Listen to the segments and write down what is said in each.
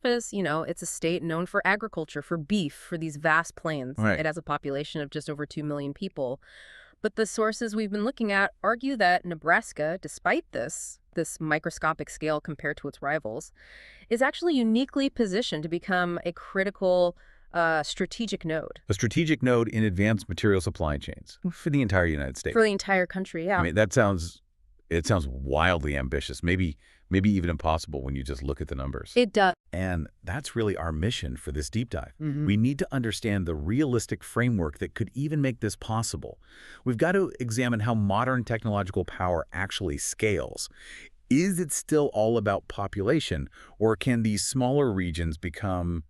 surface, it's a state known for agriculture, for beef, for these vast plains. Right. It has a population of just over 2 million people. But the sources we've been looking at argue that Nebraska, despite this microscopic scale compared to its rivals, is actually uniquely positioned to become a critical strategic node A strategic node in advanced material supply chains for the entire United for States. the entire country. I Yeah, mean, it sounds wildly ambitious, maybe even impossible when you just look at the numbers. it does. And that's really our mission for this deep dive. Hmm. We need to understand the realistic framework that could even make this possible. We've got to examine how modern technological power actually scales. Is it still all about population, or can these smaller regions become,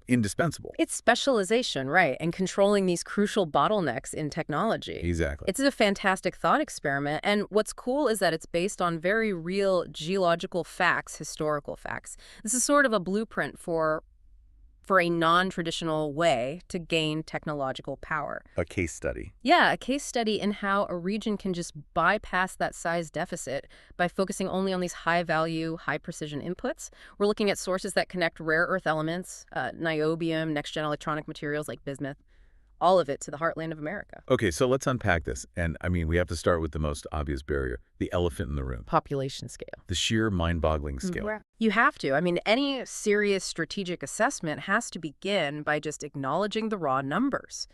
indispensable? It's specialization, right, and controlling these crucial bottlenecks in technology. Exactly. It's a fantastic thought experiment, and what's cool is that it's based on very real geological facts, historical facts. This is sort of a blueprint for a non-traditional way to gain technological power. A case study. Yeah, a case study in how a region can just bypass that size deficit by focusing only on these high-value, high-precision inputs. We're looking at sources that connect rare earth elements, niobium, next-gen electronic materials like bismuth, all of it to the heartland of America. Okay, so let's unpack this. And I mean, we have to start with the most obvious barrier, the elephant in the room, Population scale. the sheer mind-boggling scale. Right. You have to. I mean, any serious strategic assessment has to begin by just acknowledging the raw numbers.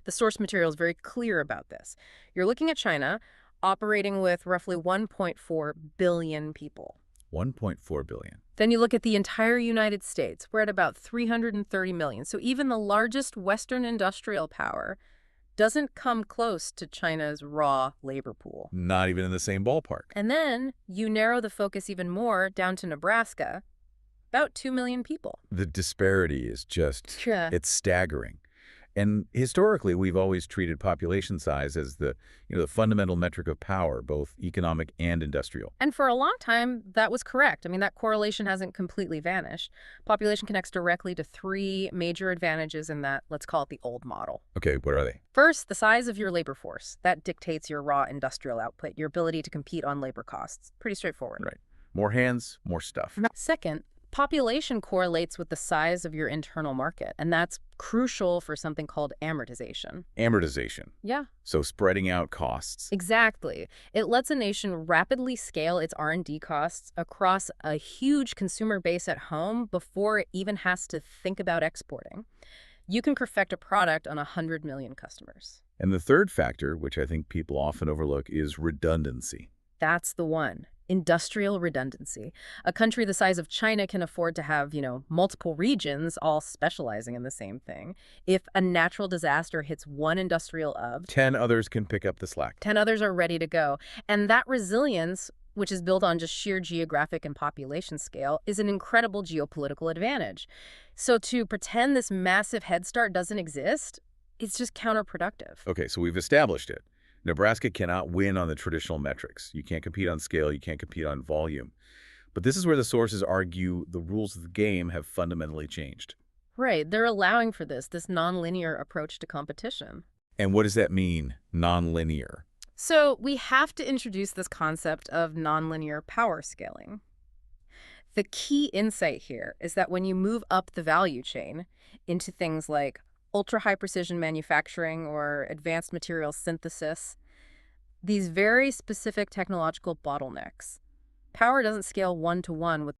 The source material is very clear about this. You're looking at China operating with roughly 1.4 billion people. 1.4 billion. Then you look at the entire United States. We're at about 330 million. So even the largest Western industrial power doesn't come close to China's raw labor pool. Not even in the same ballpark. And then you narrow the focus even more down to Nebraska, about 2 million people. The disparity is just, Yeah. it's staggering. And historically, we've always treated population size as the fundamental metric of power, both economic and industrial. And for a long time, that was correct. I mean, that correlation hasn't completely vanished. Population connects directly to three major advantages in that, let's call it the old model. Okay, what are they? First, the size of your labor force. That dictates your raw industrial output, your ability to compete on labor costs. Pretty straightforward. Right. More hands, more stuff. Second, population correlates with the size of your internal market, and that's crucial for something called amortization. Amortization. Yeah, So spreading out costs. exactly. It lets a nation rapidly scale its R&D costs across a huge consumer base at home before it even has to think about exporting. You can perfect a product on 100 million customers. And the third factor, which I think people often overlook, is redundancy. That's the one. Industrial redundancy. A country the size of China can afford to have, multiple regions all specializing in the same thing. If a natural disaster hits one industrial hub, 10 others can pick up the slack. 10 others are ready to go. And that resilience, which is built on just sheer geographic and population scale, is an incredible geopolitical advantage. So to pretend this massive head start doesn't exist, it's just counterproductive. Okay, so we've established it. Nebraska cannot win on the traditional metrics. You can't compete on scale, you can't compete on volume. But this is where the sources argue the rules of the game have fundamentally changed. Right, they're allowing for this nonlinear approach to competition. And what does that mean, nonlinear? So we have to introduce this concept of nonlinear power scaling. The key insight here is that when you move up the value chain into things like ultra-high precision manufacturing or advanced material synthesis, these very specific technological bottlenecks, power doesn't scale one-to-one with